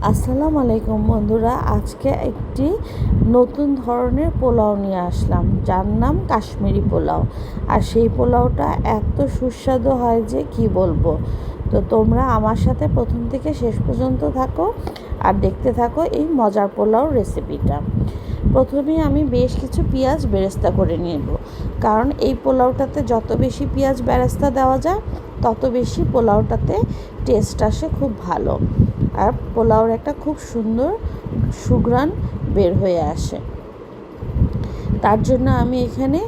আসসালামু আলাইকুম বন্ধুরা, আজকে একটি নতুন ধরনের পোলাও নিয়ে আসলাম যার নাম কাশ্মীরি পোলাও। আর সেই পোলাওটা এত সুস্বাদু হয় যে কি বলবো। তো তোমরা আমার সাথে প্রথম থেকে শেষ পর্যন্ত থাকো আর দেখতে থাকো এই মজার পোলাওর রেসিপিটা। প্রথমে আমি বেশ কিছু পেঁয়াজ বেরেস্তা করে নেব, কারণ এই পোলাওটাতে যত বেশি পেঁয়াজ বেরেস্তা দেওয়া যায় তত বেশি পোলাওটাতে টেস্ট আসে খুব ভালো, আর পোলাওর একটা খুব সুন্দর সুঘ্রাণ বের হয়ে আসে। তার জন্য আমি এখানে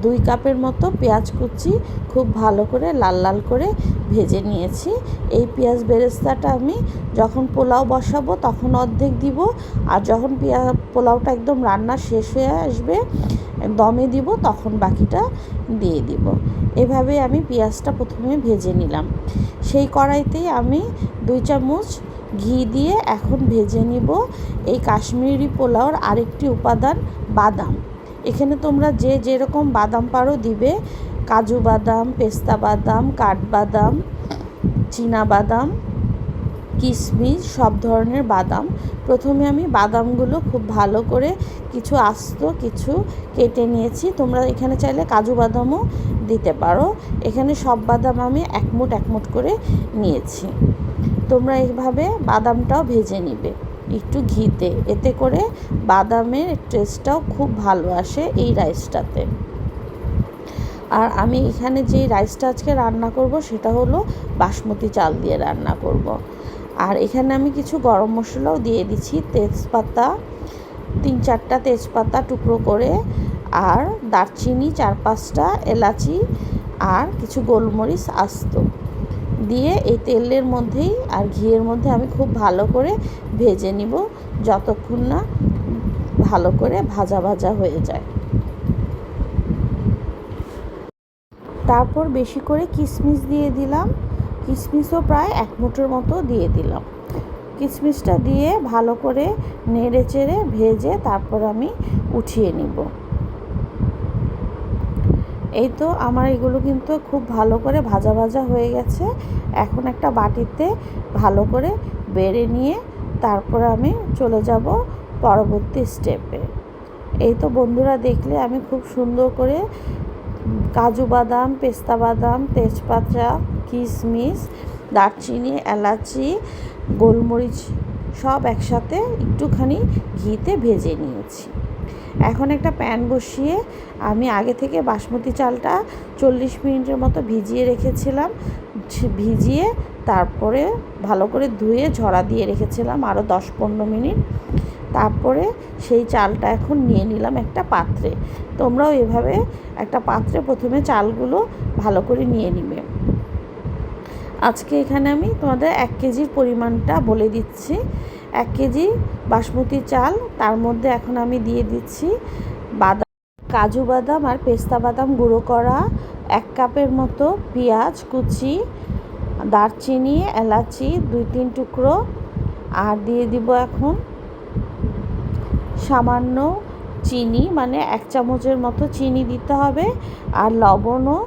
2 কাপের মতো পেঁয়াজ কুচি খুব ভালো করে লাল লাল করে ভেজে নিয়েছি। এই পেঁয়াজ বেরেস্তাটা আমি যখন পোলাও বসাবো তখন অর্ধেক দিব, আর যখন পোলাওটা একদম রান্না শেষ হয়ে আসবে দমে দিব তখন বাকিটা দিয়ে দিব। এভাবে আমি পেঁয়াজটা প্রথমে ভেজে নিলাম। সেই কড়াইতেই আমি 2 চামচ ঘি দিয়ে এখন ভেজে নিব এই কাশ্মীরি পোলাওর আরেকটি উপাদান বাদাম। এখানে তোমরা যে যেরকম বাদাম পারো দিবে, কাজু বাদাম, পেস্তা বাদাম, কাঠবাদাম, চীনা বাদাম, কিশমিশ, সব ধরনের বাদাম। প্রথমে আমি বাদামগুলো খুব ভালো করে কিছু আস্ত কিছু কেটে নিয়েছি। তোমরা এখানে চাইলে কাজু বাদামও দিতে পারো। এখানে সব বাদাম আমি এক মুঠ করে নিয়েছি। তোমরা এইভাবে বাদামটাও ভেজে নিবে একটু ঘিতে, এতে করে বাদামের টেস্টটাও খুব ভালো আসে এই রাইসটাতে। আর আমি এখানে যে রাইসটা আজকে রান্না করব সেটা হলো বাসমতি চাল দিয়ে রান্না করব। আর এখানে আমি কিছু গরম মশলাও দিয়ে দিচ্ছি, তেজপাতা 3-4টা তেজপাতা টুকরো করে, আর দারচিনি 4-5টা, এলাচি আর কিছু গোলমরিচ আস্ত দিয়ে এই তেলের মধ্যেই আর ঘিয়ের মধ্যে আমি খুব ভালো করে ভেজে নিব যতক্ষণ না ভালো করে ভাজা ভাজা হয়ে যায়। তারপর বেশি করে কিশমিশ দিয়ে দিলাম, কিশমিশও প্রায় 1 মুঠের মতো দিয়ে দিলাম। কিশমিশটা দিয়ে ভালো করে নেড়ে চেড়ে ভেজে তারপর আমি উঠিয়ে নিব। এই তো আমার এগুলো কিন্তু খুব ভালো করে ভাজা ভাজা হয়ে গেছে। এখন একটা বাটিতে ভালো করে বেড়ে নিয়ে তারপর আমি চলে যাব পরবর্তী স্টেপে। এই তো বন্ধুরা, দেখলে আমি খুব সুন্দর করে কাজু বাদাম, পেস্তা বাদাম, তেজপাতা, কিশমিশ, দারচিনি, এলাচি, গোলমরিচ সব একসাথে একটুখানি ঘিতে ভেজে নিয়েছি। এখন একটা প্যান বসিয়ে আমি আগে থেকে বাসমতি চালটা 40 মিনিটের মতো ভিজিয়ে রেখেছিলাম। ভিজিয়ে তারপরে ভালো করে ধুয়ে ঝরা দিয়ে রেখেছিলাম আরও 10-15 মিনিট। তারপরে সেই চালটা এখন নিয়ে নিলাম একটা পাত্রে। তোমরাও এভাবে একটা পাত্রে প্রথমে চালগুলো ভালো করে নিয়ে নিবে। আজকে এখানে আমি তোমাদের 1 কেজির পরিমাণটা বলে দিচ্ছি। 1 কেজি বাসমতি চাল, তার মধ্যে এখন আমি দিয়ে দিচ্ছি বাদাম, কাজু বাদাম আর পেস্তা বাদাম গুঁড়ো করা, 1 কাপের মতো পেঁয়াজ কুচি, দারচিনি, এলাচি 2-3 টুকরো, আর দিয়ে দিব এখন সামান্য চিনি, মানে 1 চামচের মতো চিনি দিতে হবে, আর লবণও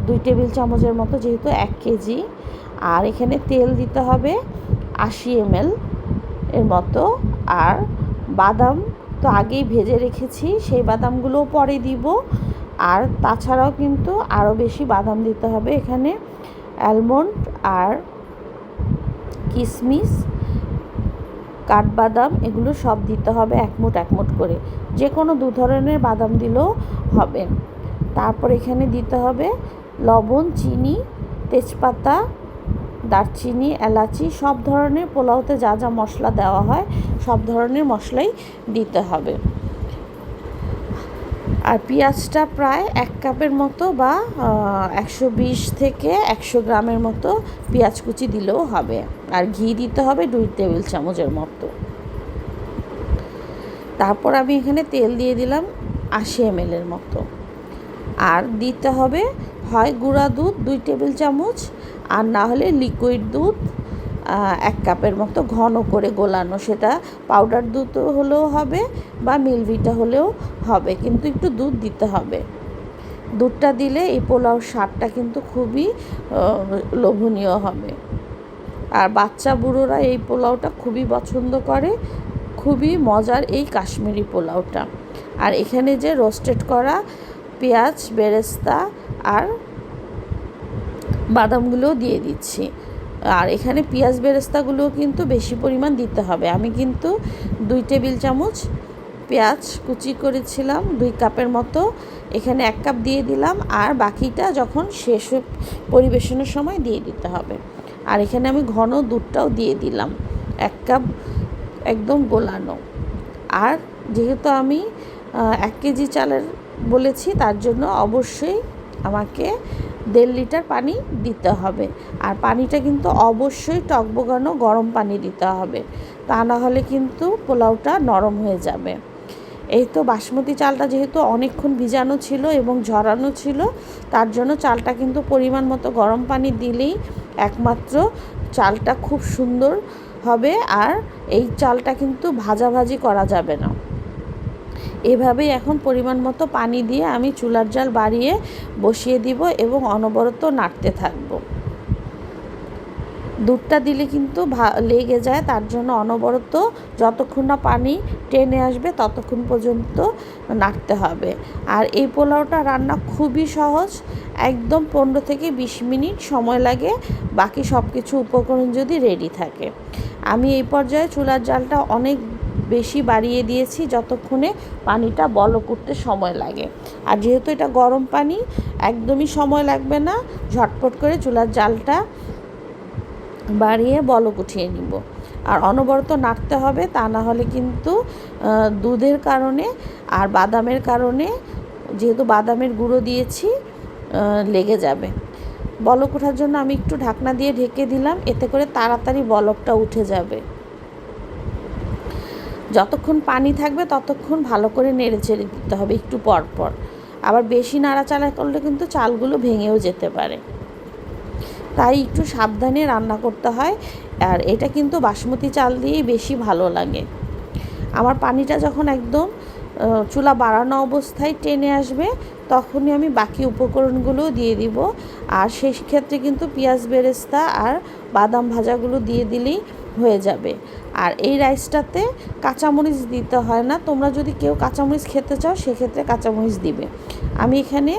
2 টেবিল চামচের মতো, যেহেতু 1 কেজি। আর এখানে তেল দিতে হবে 80 ml এর মতো। আর বাদাম তো আগেই ভেজে রেখেছি, সেই বাদামগুলোও পরে দিব। আর তাছাড়াও কিন্তু আরও বেশি বাদাম দিতে হবে। এখানে অ্যালমন্ড আর কিশমিশ, কাঠবাদাম এগুলো সব দিতে হবে 1 মুঠ করে, যে কোনো 2 ধরনের বাদাম দিলেও হবে। তারপর এখানে দিতে হবে লবণ, চিনি, তেজপাতা, দারচিনি, এলাচি, সব ধরনের পোলাওতে যা যা মশলা দেওয়া হয় সব ধরনের মশলাই দিতে হবে। আর পেঁয়াজটা প্রায় 1 কাপের মতো বা 120 থেকে 100 গ্রামের মতো পেঁয়াজ কুচি দিলেও হবে। আর ঘি দিতে হবে 2 টেবিল চামচের মতো। তারপর আমি এখানে তেল দিয়ে দিলাম 80 ml এর মতো। আর দিতে হবে হয় গুঁড়া দুধ 2 টেবিল চামচ, আর না হলে লিকুইড দুধ 1 কাপের মতো ঘন করে গোলানো, সেটা পাউডার দুধ হলেও হবে বা মিল্কভিটা হলেও হবে, কিন্তু একটু দুধ দিতে হবে। দুধটা দিলে এই পোলাওর স্বাদটা কিন্তু খুবই লোভনীয় হবে। আর বাচ্চা বুড়োরা এই পোলাওটা খুবই পছন্দ করে, খুবই মজার এই কাশ্মীরি পোলাওটা। আর এখানে যে রোস্টেড করা পেঁয়াজ বেরেস্তা আর বাদামগুলোও দিয়ে দিচ্ছি। আর এখানে পেঁয়াজ বেরেস্তাগুলোও কিন্তু বেশি পরিমাণ দিতে হবে। আমি কিন্তু 2 টেবিল চামচ পেঁয়াজ কুচি করেছিলাম 2 কাপের মতো, এখানে 1 কাপ দিয়ে দিলাম, আর বাকিটা যখন শেষ পরিবেশনের সময় দিয়ে দিতে হবে। আর এখানে আমি ঘন দুধটাও দিয়ে দিলাম 1 কাপ একদম গোলানো। আর যেহেতু আমি 1 কেজি চালের বলেছি, তার জন্য অবশ্যই আমাকে 1.5 লিটার পানি দিতে হবে। আর পানিটা কিন্তু অবশ্যই টকবগানো গরম পানি দিতে হবে, তা না হলে কিন্তু পোলাওটা নরম হয়ে যাবে। এই তো বাসমতি চালটা যেহেতু অনেকক্ষণ ভিজানো ছিল এবং ঝরানো ছিল, তার জন্য চালটা কিন্তু পরিমাণ মতো গরম পানি দিলেই একমাত্র চালটা খুব সুন্দর হবে। আর এই চালটা কিন্তু ভাজাভাজি করা যাবে না। এভাবেই এখন পরিমাণ মতো পানি দিয়ে আমি চুলার জাল বাড়িয়ে বসিয়ে দিব এবং অনবরত নাড়তে থাকব। দুধটা দিলে কিন্তু লেগে যায়, তার জন্য অনবরত যতক্ষণ না পানি টেনে আসবে ততক্ষণ পর্যন্ত নাড়তে হবে। আর এই পোলাওটা রান্না খুবই সহজ, একদম 15 থেকে 20 মিনিট সময় লাগে, বাকি সব কিছু উপকরণ যদি রেডি থাকে। আমি এই পর্যায়ে চুলার জালটা অনেক বেশি বাড়িয়ে দিয়েছি, যতক্ষণে পানিটা বলক উঠতে সময় লাগে। আর যেহেতু এটা গরম পানি, একদমই সময় লাগবে না, ঝটপট করে চুলার জালটা বাড়িয়ে বলক উঠিয়ে নিব। আর অনবরত নাড়তে হবে, তা না হলে কিন্তু দুধের কারণে আর বাদামের কারণে, যেহেতু বাদামের গুঁড়ো দিয়েছি, লেগে যাবে। বলক ওঠার জন্য আমি একটু ঢাকনা দিয়ে ঢেকে দিলাম, এতে করে তাড়াতাড়ি বলকটা উঠে যাবে। যতক্ষণ পানি থাকবে ততক্ষণ ভালো করে নেড়ে চেড়ে দিতে হবে একটু পর পর। আবার বেশি নাড়াচাড়া করলে কিন্তু চালগুলো ভেঙেও যেতে পারে, তাই একটু সাবধানে রান্না করতে হয়। আর এটা কিন্তু বাসমতি চাল দিয়েই বেশি ভালো লাগে। আমার পানিটা যখন একদম চুলা বাড়ানো অবস্থায় টেনে আসবে, তখনই আমি বাকি উপকরণগুলো দিয়ে দিব। আর সেই ক্ষেত্রে কিন্তু পেঁয়াজ বেরেস্তা আর বাদাম ভাজাগুলো দিয়ে দিলেই হয়ে যাবে। আর এই রাইসটাতে কাঁচামরিচ দিতে হয় না, তোমরা যদি কেউ কাঁচামরিচ খেতে চাও সেক্ষেত্রে কাঁচামরিচ দিবে। আমি এখানে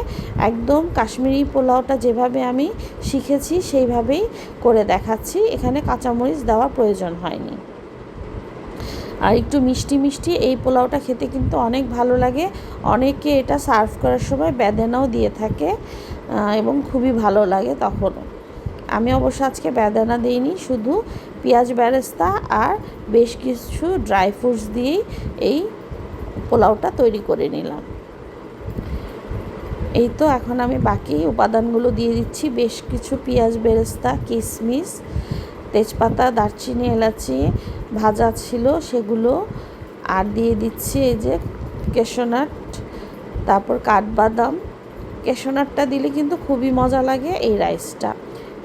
একদম কাশ্মীরি পোলাওটা যেভাবে আমি শিখেছি সেইভাবেই করে দেখাচ্ছি, এখানে কাঁচামরিচ দেওয়ার প্রয়োজন হয়নি। আর একটু মিষ্টি মিষ্টি এই পোলাওটা খেতে কিন্তু অনেক ভালো লাগে। অনেকে এটা সার্ভ করার সময় বেদানাও দিয়ে থাকে এবং খুবই ভালো লাগে তখনও। আমি অবশ্য আজকে বেদানা দিইনি, শুধু পেঁয়াজ বেরেস্তা আর বেশ কিছু ড্রাই ফ্রুটস দিয়েই এই পোলাওটা তৈরি করে নিলাম। এই তো এখন আমি বাকি উপাদানগুলো দিয়ে দিচ্ছি, বেশ কিছু পেঁয়াজ বেরেস্তা, কিশমিশ, তেজপাতা, দারচিনি, এলাচি ভাজা ছিল সেগুলো, আর দিয়ে দিচ্ছি এই যে ক্যাশনাট, তারপর কাঠবাদাম। ক্যাশনাটটা দিলে কিন্তু খুবই মজা লাগে এই রাইসটা।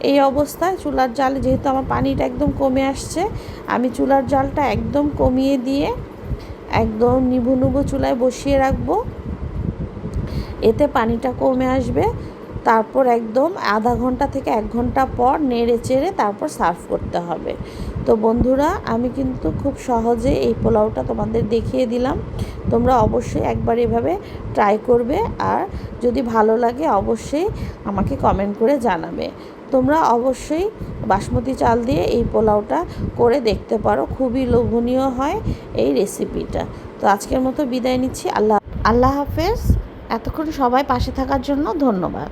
এই অবস্থায় চুলার জাল, যেহেতু আমার পানিটা একদম কমে আসছে, আমি চুলার জালটা একদম কমিয়ে দিয়ে একদম নিভু নিভু চুলায় বসিয়ে রাখবো, এতে পানিটা কমে আসবে। তারপর একদম আধা ঘন্টা থেকে 1 ঘন্টা পর নেড়ে চেড়ে তারপর সার্ভ করতে হবে। তো বন্ধুরা, আমি কিন্তু খুব সহজে এই পোলাওটা তোমাদের দেখিয়ে দিলাম। তোমরা অবশ্যই একবার এভাবে ট্রাই করবে, আর যদি ভালো লাগে অবশ্যই আমাকে কমেন্ট করে জানাবে। তোমরা অবশ্যই বাসমতি চাল দিয়ে এই পোলাওটা করে দেখতে পারো, খুবই লোভনীয় হয় এই রেসিপিটা। তো আজকের মতো বিদায় নিচ্ছি। আল্লাহ হাফেজ। এতক্ষণ সবাই পাশে থাকার জন্য ধন্যবাদ।